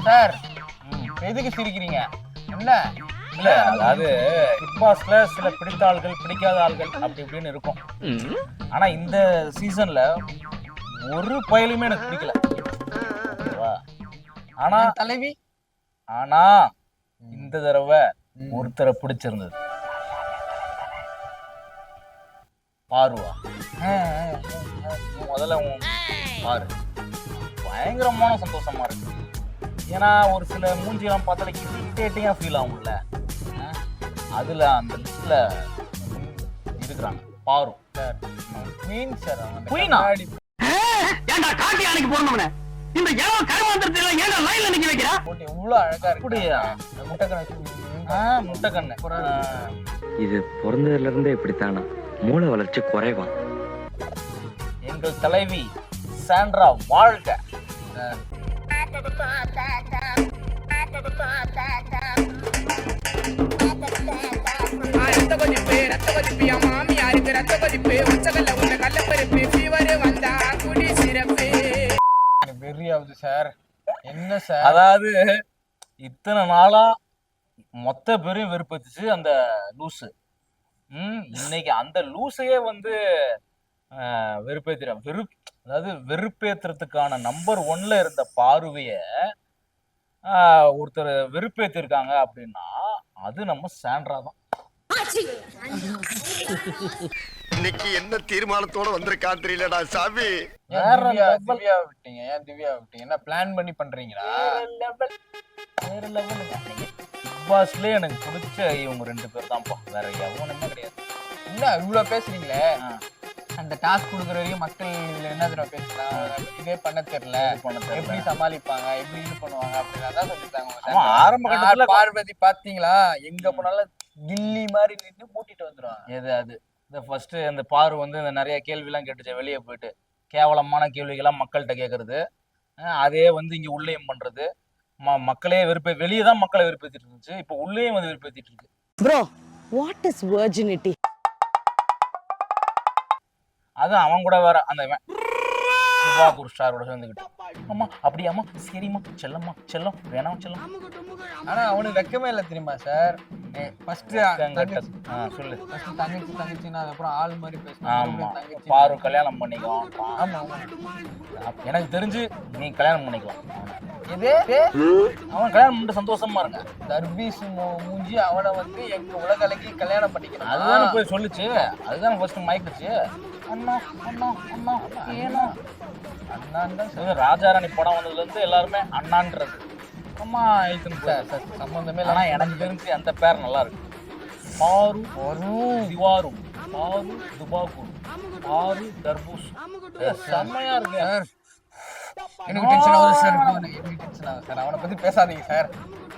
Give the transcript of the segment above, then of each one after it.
Sir எதுக்கு சிரிக்கிறீங்க? என்ன இல்ல அதாவது பிக் பாஸ்ல சில பிடித்த ஆள்கள் பிடிக்காத ஆள்கள் அப்படி இப்படின்னு இருக்கும். ஆனா இந்த சீசன்ல ஒரு பயலுமே எனக்கு பிடிக்கல. ஓகேவா? ஆனா தலைவி ஆனா இந்த தடவை ஒருத்தரை பிடிச்சிருந்தது. பாருவா முதல்ல பாரு பயங்கரமான சந்தோஷமா இருக்கு. ஏன்னா ஒரு சில மூஞ்சிலாம் பார்த்தால இரிட்டேட்டிங்கா ஃபீல் ஆகும்ல. அதுல அந்த லிஸ்ட்ல இருக்கிறாங்க பாரு சார். Queen sir. குயினா ஏன்டா காட்டி அன்னைக்கு போறணும்னே இந்த ஏவ கருமாந்திரத்தை எல்லாம் ஏன்டா லைன்ல நிக்க வைக்கிறா? போட்டு இவ்வளவு அழகா இருக்கு. அப்படியா? முட்டைக்கண்ணு முட்டைக்கண்ணு. இது பிறந்ததுல இருந்தே இப்படித்தானா? மூளை வளர்ச்சி குறைவா? எங்கள் தலைவி சாண்ட்ரா வாழ்க. ரத்த கொதிப்பு மாமியாருக்கு ரத்த கொதிப்பு உச்சகல்ல உள்ள கள்ளப்பருப்பு ஃபீவர் வந்தா குடி சிறப்பு வெறியாவது சார். என்ன சார்? அதாவது இத்தனை நாளா மொத்த பேரையும் வெறுப்பத்துச்சு அந்த லூசு. இன்னைக்கு அந்த லூசையே வந்து வெறுப்பேத்துறான். அதாவது வெறுப்பேத்துறதுக்கான நம்பர் 1ல இருந்த பார்வைய ஒருத்தர் வெறுப்பேத்திருக்காங்க அப்படின்னா அது நம்ம சாண்ட்ரா தான். இன்னைக்கு என்ன தீர்மானத்தோட வந்திருக்கான் தெரியலடா சாமி. திவ்யா விட்டீங்க? ஏன் திவ்யா விட்டீங்க? என்ன பிளான் பண்ணி பண்றீங்களா? வேற லெவல். பிக் பாஸ்லயே எனக்கு பிடிச்ச இவங்க 2 பேர் தான்ப்பா, வேற எவனுமே கிடையாது. என்ன இவ்வளவு பேசுறீங்களே? அந்த டாஸ்க் கொடுக்குற வரையும் மக்கள் இதுல என்ன தடவை பேசலாம், இதே பண்ண தெரியல, எப்படி சமாளிப்பாங்க, எப்படி இது பண்ணுவாங்க அப்படின்னு தான் சொல்லிட்டாங்க. ஆரம்ப கட்டத்துல பார்வதி பாத்தீங்களா, எங்க போனாலும் கில்லி மாதிரி நின்று மூட்டிட்டு வந்துருவாங்க. எது அது இந்த ஃபர்ஸ்ட் அந்த பாரு வந்து இந்த நிறைய கேள்விலாம் கேட்டுச்சு வெளியே போயிட்டு, கேவலமான கேள்விகள்லாம் மக்கள்கிட்ட கேட்கறது, அதே வந்து இங்க உள்ளேயும் பண்றது. மக்களே வெளியே தான் மக்களை வெறுப்பேத்திட்டு இருந்துச்சு, இப்போ உள்ளேயும் வந்து வெறுப்பேத்திட்டு இருக்கு. Bro, what is virginity? அது அவன் கூட வேற அந்த ஒரு ஸ்டாரோட சேர்ந்துக்கிட்டு அம்மா அப்படியாம்மா சரிம்மா செல்லம்மா செல்லம் வேணாம் செல்லம். ஆனா அவனுக்கு வெக்கமே இல்லை தெரியுமா சார்? ஃபர்ஸ்ட் சொல்லு தங்கச்சின்னா அதுக்கப்புறம் ஆள் மாதிரி ஆமா பாரு கல்யாணம் பண்ணிக்கலாம். ஆமா எனக்கு தெரிஞ்சு நீ கல்யாணம் பண்ணிக்கலாம். இது அவன் கல்யாணம் பண்ணிட்டு சந்தோஷமா இருங்க. தர்பீஸ் மூஞ்சி அவனை வந்து எங்க உலகலைக்கு கல்யாணம் பண்ணிக்கணும் அதுதானே போய் சொல்லுச்சு. அதுதானே ஃபர்ஸ்ட் மயக்குச்சு. அண்ணா அண்ணா அண்ணா ஏனோ அண்ணான் ராஜாராணி படம் வந்ததுல இருந்து எல்லாருமே அண்ணான்றது அம்மா சம்பந்தமே. ஆனா எனக்கு தெரிஞ்சு அந்த பேர் நல்லா இருக்கு. பாரு திவாரு பாரு துபாக்கூர் பாரு தர்பூஸ் செம்மையா இருக்கு. எனக்கு டென்ஷன் ஆகுது சார். எனக்கு டென்ஷன் ஆகுது சார். அவனை பத்தி பேசாதீங்க சார்.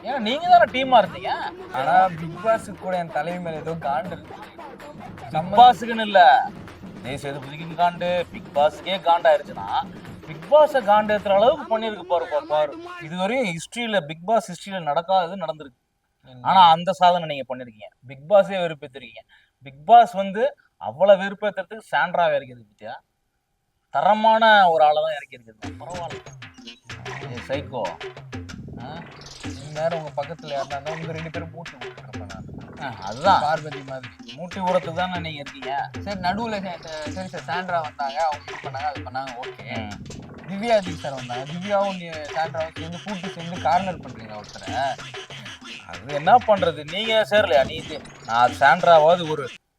ஏன்னா நீங்க தானே டீமா இருந்தீங்க. ஆனா பிக் பாஸுக்கு கூட என் தலைவி மேல ஏதோ காண்டு இருக்கு. பிக் பாஸுக்குன்னு இல்ல, சேதுபதிக்கும் காண்டு, பிக் பாஸுக்கே காண்டாயிருச்சுன்னா பிக் பாஸை காண்டு ஏத்துற அளவுக்கு பண்ணிருக்கு பாரு. இதுவரையும் ஹிஸ்டரியில பிக் பாஸ் ஹிஸ்டரியில நடக்காதது நடந்திருக்கு. ஆனா அந்த சாதனை நீங்க பண்ணிருக்கீங்க. பிக் பாஸே வெறுப்பேத்திருக்கீங்க. பிக் பாஸ் வந்து அவ்வளவு வெறுப்பேத்துறதுக்கு சாண்ட்ராவே இருக்குது பத்தியா. தரமான ஒரு ஆளை தான் இறக்கி இருக்குது. பரவாயில்ல சைக்கோ. நேரம் உங்க பக்கத்துல யாருன்னா உங்க 2 பேரும் மூட்டி விட்டுருப்பேன். அதுதான் பார்வதி மாதிரி மூட்டி ஊறத்துக்கு தானே நீங்க இருக்கீங்க. சரி நடுவுல சரி சார் சாண்ட்ரா வந்தாங்க, அவங்க இது பண்ணாங்க அது பண்ணாங்க ஓகே. திவ்யா சார் வந்தாங்க, திவ்யாவும் சாண்ட்ராவும் சேர்ந்து கூட்டு சேர்ந்து கார்னர் பண்றீங்க ஒருத்தரை. அது என்ன பண்றது, நீங்க சேரலையா? நான் சாண்ட்ராவாவது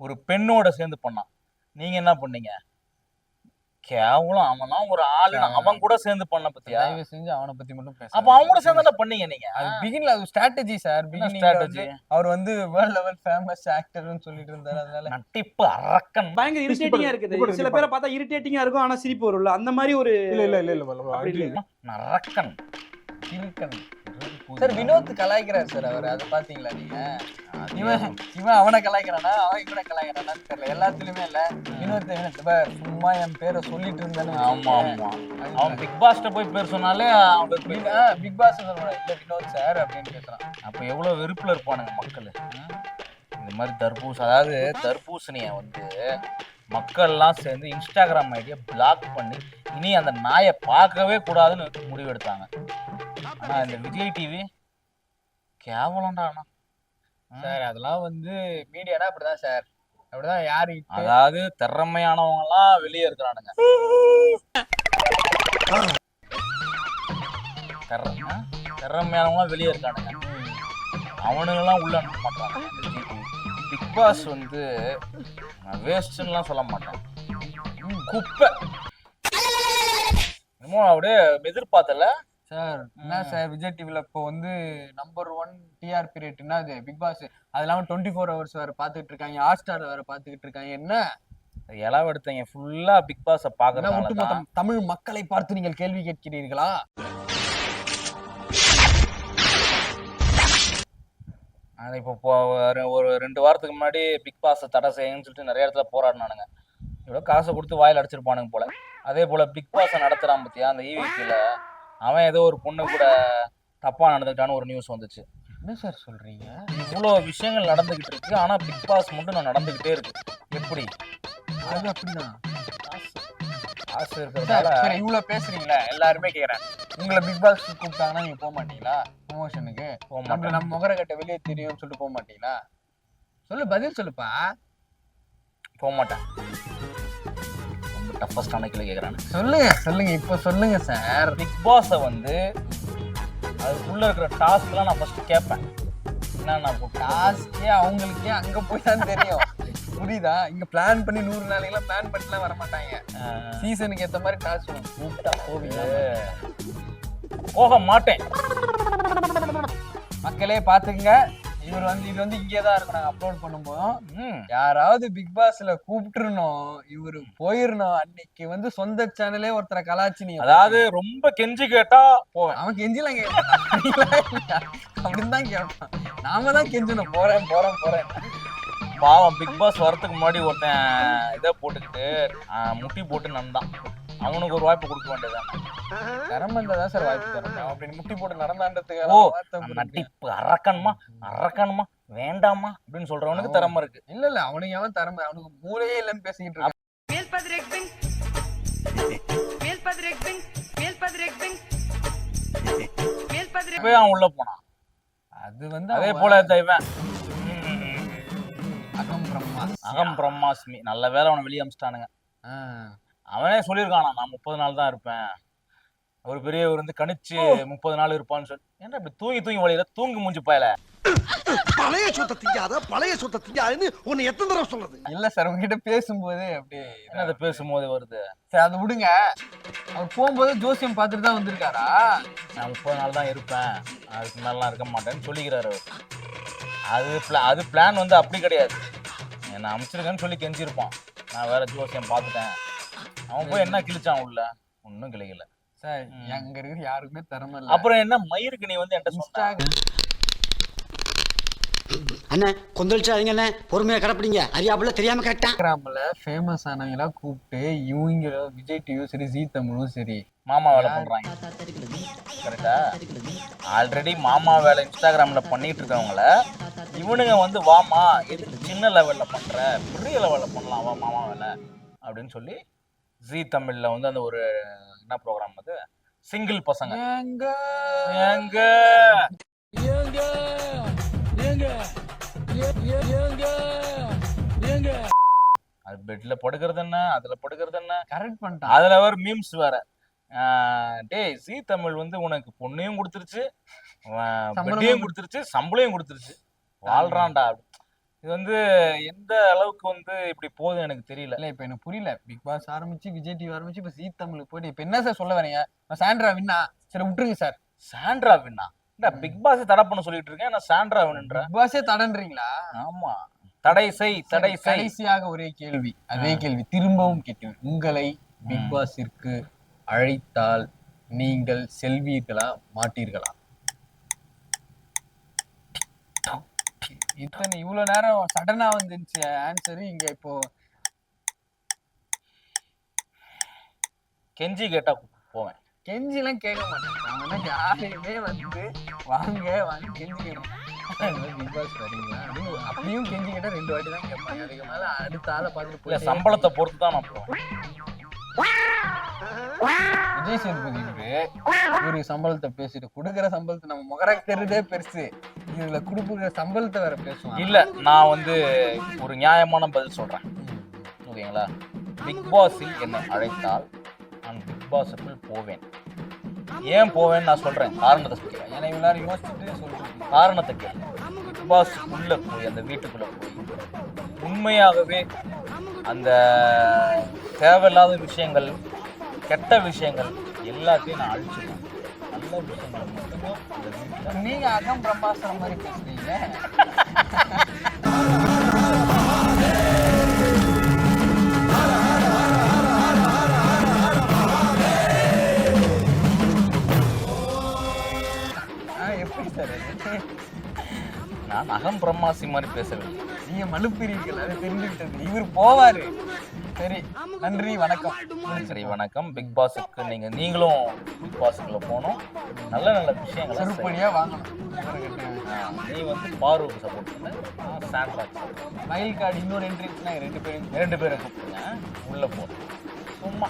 ஒரு பெண்ணோட சேர்ந்து பண்ணான். நீங்க என்ன பண்ணீங்க? கேவலம். அவனா ஒரு ஆளு அவன் கூட சேர்ந்து பண்ண பத்தியா. தயவு செஞ்சு அவனை பத்தி மட்டும் பேச. அப்ப அவங்க கூட சேர்ந்து பண்ணீங்க நீங்க. அது பிகின்ல அது ஸ்ட்ராட்டஜி சார். ஸ்ட்ராட்டஜி. அவர் வந்து வேர்ல்ட் லெவல் ஃபேமஸ் ஆக்டர்னு சொல்லிட்டு இருந்தாரு. அதனால நட்டிப்பு அரக்கன் பயங்கர இரிட்டேட்டிங்கா இருக்குது. சில பேரை பார்த்தா இரிட்டேட்டிங்கா இருக்கும், ஆனா சிரிப்பு வரும்ல. அந்த மாதிரி ஒரு இல்ல அரக்கன் இருக்கன் சார். வினோத் கலாய்க்கிறார் சார் அவர். அதை பாத்தீங்களா நீங்க? இவன் அவனை கலாய்க்கிறானா அவன் இவனை கலாய்க்கிறானான்னு தெரியல. எல்லாத்துலயுமே இல்ல வினோத் சும்மா என் பேரை சொல்லிட்டு இருந்தானு. ஆமா ஆமா அவன் பிக் பாஸ்ட போய் பேர் சொன்னாலே பிக் பாஸ் சொல்றான் இல்ல வினோத் சார் அப்படின்னு பேசுறான். அப்ப எவ்வளவு வெறுப்புல இருப்பானுங்க மக்கள். இந்த மாதிரி அதாவது தர்பூசணிய வந்து மக்கள்லாம் சேர்ந்து இன்ஸ்டாகிராம் ஐடியை பிளாக் பண்ணி இனி அந்த நாயை பார்க்கவே கூடாதுன்னு முடிவெடுத்தாங்க. ஆனா இந்த விஜய் டிவி கேவலம்டா. ஆனா சார் அதெல்லாம் வந்து மீடியானா அப்படிதான் சார், அப்படிதான் யாரு அதாவது திறமையானவங்க எல்லாம் வெளியே இருக்கிறானுங்க. திறமையானவங்க வெளியே இருக்கானுங்க, அவனுங்கெல்லாம் உள்ள அனுப்ப மாட்டாங்க. பிக் பாஸ் வந்து வேஸ்ட்லாம் சொல்ல மாட்டேன், குப்பை. என்னமோ அப்படியே எதிர்பார்த்தல சார். என்ன சார் விஜய் டிவில இப்போ வந்து நம்பர் 1 டிஆர்பி ரேட் என்னது பிக் பாஸ். அது இல்லாம 24 hours வேற பாத்துக்கிட்டு இருக்காங்க, ஹாட் ஸ்டார் வேற பாத்துக்கிட்டு இருக்காங்க. என்ன இலவ எடுத்தீங்க ஃபுல்லா பிக் பாஸ பாக்குறதுனால ஒட்டுமொத்த தமிழ் மக்களை பார்த்து நீங்கள் கேள்வி கேட்கிறீர்களா? இப்போ ஒரு 2 வாரத்துக்கு முன்னாடி பிக் பாஸை தடை செய்யுங்கன்னு சொல்லிட்டு நிறைய இடத்துல போராடினானுங்க. இவ்வளோ காசை கொடுத்து வாயில் அடிச்சிருப்பானுங்க போல. அதே போல பிக் பாஸை நடத்துறான் பத்தியா அந்த ஈவிக்கில அவன் ஏதோ ஒரு பொண்ணு கூட தப்பா நடந்துக்கிட்டான்னு ஒரு நியூஸ் வந்துச்சு. என்ன சார் சொல்றீங்க? இவ்வளோ விஷயங்கள் நடந்துகிட்டு இருக்கு, ஆனா பிக் பாஸ் மட்டும் நான் நடந்துகிட்டே இருக்கு. எப்படி? அது அப்படிதான். காசு இருக்கிறதால சரி இவ்வளவு பேசுறீங்களா, எல்லாருமே கேக்குறேன். உங்களை பிக் பாஸ் கூப்பிட்டாங்கன்னா நீங்க போக மாட்டீங்களா? ப்ரமோஷனுக்கு நம்ம முகர கட்ட வெளியே தெரியும்னு சொல்லிட்டு போக மாட்டீங்களா? சொல்லு, பதில் சொல்லுப்பா. போக மாட்டேன். ரொம்ப டஃபஸ்டான கேள்வி கேட்குறானு. சொல்லுங்க இப்போ சொல்லுங்க சார். பிக் பாஸை வந்து அதுக்குள்ள இருக்கிற டாஸ்க்லாம் நான் ஃபர்ஸ்ட் கேட்பேன். என்னன்னா டாஸ்கே அவங்களுக்கே அங்க போய் தான் தெரியும். புரியுதா? இங்க பிளான் பண்ணி 100 நாளைக்கெல்லாம் பிளான் பண்ணிலாம் வர மாட்டாங்க. சீசனுக்கு ஏத்த மாதிரி டாஸ்க் கூப்பிட்டா போவீங்க. போக மாட்டேன். மக்களே பாத்துக்கங்க, இது வந்து இங்கே தான் இருக்கும். நாங்க அப்லோட் பண்ணும்போது யாராவது பிக் பாஸ்ல கூப்பிட்டுருணும், இவரு போயிடணும். அன்னைக்கு வந்து சொந்த சேனலே ஒருத்தரை கலாச்சி நீ, அதாவது ரொம்ப கெஞ்சி கேட்டா போவேன். அவன் கெஞ்சிலாம் கேட்பான், அப்படின்னு தான் கேட்பான். நாம தான் கெஞ்சணும், போறேன் போறேன் போறேன். பாவம் பிக் பாஸ் வரதுக்கு முன்னாடி ஒருத்தன் இதை போட்டுக்கிட்டு முட்டி போட்டு நடந்தான். அவனுக்கு ஒரு வாய்ப்பு கொடுக்க வேண்டியதான். திறமைதான் சார் வாய்ப்பு தரணும். அப்படி முட்டி போட்டு நடந்தான்றதுக்கு நட்டிப்பு அரக்கணுமா வேண்டாமா அப்படின்னு சொல்றவனுக்கு திறமை இருக்கு. இல்ல அவனுக்கு அவன் திறமை, அவனுக்கு மூளையே இல்லைன்னு பேசிக்கிட்டு இருக்கான். அவன் உள்ள போனான். அது வந்து அதே போல இவன் அகம் பிரம்மாஸ்மி நல்ல வேலை அவனை வெளியே அமிச்சிட்டானுங்க. அவனே சொல்லியிருக்கானா நான் 30 நாள் தான் இருப்பேன். ஒரு பெரியவர் வந்து கணிச்சு 30 நாள் இருப்பான்னு சொல்லி, ஏன்னா இப்படி தூங்கி வழியில தூங்கு மூஞ்சி பாயல. பழைய சொத்தை திங்காதுன்னு உன்னை எத்தனை தடவை சொல்றது? இல்ல சார், உங்ககிட்ட பேசும்போது அப்படியே அதை பேசும்போது வருது. சரி அதை விடுங்க. அவர் போகும்போது ஜோசியம் பார்த்துட்டு தான் வந்திருக்காரா? நான் 30 நாள் தான் இருப்பேன், அதுக்கு மேலாம் இருக்க மாட்டேன்னு சொல்லிக்கிறாரு அவர். அது பிளான் வந்து அப்படி கிடையாது. நான் அமைச்சிருக்கேன்னு சொல்லி கெஞ்சிருப்பான். நான் வேற ஜோசியம் பார்த்துட்டேன். அவன் போய் என்ன கிழிச்சான் உள்ள? ஒன்னும் கிழிக்கல சார். அங்க இருக்கிற யாருக்குமே திறமை இல்லை. அப்புறம் என்ன மயிருக்கு நீ வந்து என்கிட்ட சொன்ன அண்ணே கொந்தளிச்சாதீங்க அண்ணே, பொறுமையா கடப்பிடிங்க. அறியாப்புல தெரியாம கேட்டேன். இன்ஸ்டாகிராம்ல ஃபேமஸ் ஆனவங்களா கூப்பிட்டு இவங்க விஜய் டிவியும் சரி ஜீ தமிழும் சரி மாமா வேலை பண்றாங்க. கரெக்டா? ஆல்ரெடி மாமா வேலை இன்ஸ்டாகிராம்ல பண்ணிட்டு இருக்கவங்கள இவனுங்க வந்து வாமா எதுக்கு சின்ன லெவல்ல பண்ற, பெரிய லெவல்ல பண்ணலாம் வா மாமா வேலை அப்படின்னு சொல்லி ஜீ தமிழ்ல வந்து அந்த ஒரு என்ன ப்ரோக்ராம் அது சிங்கிள் பசங்க எங்க அது பெட்ல படுக்கிறது என்ன, அதுல படுக்கிறது என்ன, கரெக்ட் பண்ணிட்டான். அதுல வேற மீம்ஸ் வேற. டேய் ஜீ தமிழ் வந்து உனக்கு பொண்ணையும் கொடுத்துருச்சு, பெட்டையும் கொடுத்துருச்சு, சம்பளையும் கொடுத்துருச்சு, வாழ்றான்டா. இது வந்து எந்த அளவுக்கு வந்து இப்படி போகுது எனக்கு தெரியல. இல்ல இப்ப எனக்கு புரியல. பிக் பாஸ் ஆரம்பிச்சு விஜய் டிவி ஆரம்பிச்சு இப்ப ஜீ தமிழுக்கு போயிட்டு இப்ப என்ன சார் சொல்ல வரீங்க? சாண்ட்ரா வின்னா சரி விட்டுருங்க சார். சாண்ட்ரா வின்னா பிக் பாஸ் தடை பண்ண சொல்லிட்டு இருக்கேன், நான் சாண்ட்ரா வின்ன்ற பிக் பாஸே தடன்றீங்களா? ஆமா, தடை செய். கடைசியாக ஒரே கேள்வி, அதே கேள்வி திரும்பவும் கேட்டேன். உங்களை பிக் பாஸிற்கு அழைத்தால் நீங்கள் செல்வீர்களா மாட்டீர்களா? இத்தனை இவ்வளவு நேரம் சடனா வந்துருச்சு ஆன்சரு. இங்க இப்போ கெஞ்சி கேட்டா போவேன். கெஞ்சிலாம் கேட்க மாட்டேன். அவன் யாரையுமே வந்து வாங்க கெஞ்சி கேட்கணும். பிக் பாஸ் வரீங்களா அப்படின்னு அப்படியும் கெஞ்சி கேட்டா 2 வாட்டி தான் கேட்பாங்க. அதுக்கு மேல அடுத்த ஆளை பார்த்துட்டு போய் சம்பளத்தை பொறுத்து தான் நான் போவேன். விஜய் சேதுபதி இவரு சம்பளத்தை பேசிட்டு கொடுக்குற சம்பளத்தை நம்ம முகரக்கு தெரியுதே பெருசு, இதுல கொடுக்குற சம்பளத்தை வேற பேசுவாங்க. இல்ல நான் வந்து ஒரு நியாயமான பதில் சொல்றேன், ஓகேங்களா? பிக் பாஸில் என்னை அழைத்தால் நான் பிக் பாஸுக்குள் போவேன். ஏன் போவேன்னு நான் சொல்றேன், காரணத்தை சொல்றேன். ஏன்னா இவனாரும் யோசிச்சுட்டு சொல்றேன். காரணத்தை கேள்வி. பிக் பாஸுக்குள்ள போய் அந்த வீட்டுக்குள்ள போய் உண்மையாகவே அந்த தேவையில்லாத விஷயங்கள், கெட்ட விஷயங்கள் எல்லாத்தையும் நான் அழிச்சிடுவேன். நல்ல விஷயங்கள் மட்டுமே அந்த வீட்டில். நீங்க அகம் பிரம்மாஸ்திரம் மாதிரி பேசுறீங்க. எப்படி சார் நான் அகம் பிரம்மாசி மாதிரி பேசவில்லை. நீங்க மலுப்பிறீர்கள், அது தெரிஞ்சுக்கிட்டது. இவர் போவாரு. சரி, நன்றி, வணக்கம். சரி, வணக்கம். பிக் பாஸுக்கு நீங்களும் பிக் பாஸுக்குள்ள போகணும், நல்ல நல்ல விஷயங்களை செருப்படியா வாங்கணும். நீ வந்து பாருவுக்கு சப்போர்ட் பண்ண, நான் சாண்ட்ராக். மயில் கார்டு இன்னொரு என்ட்ரி ரெண்டு பேரும் கூப்பிடுங்க, உள்ள போகணும். சும்மா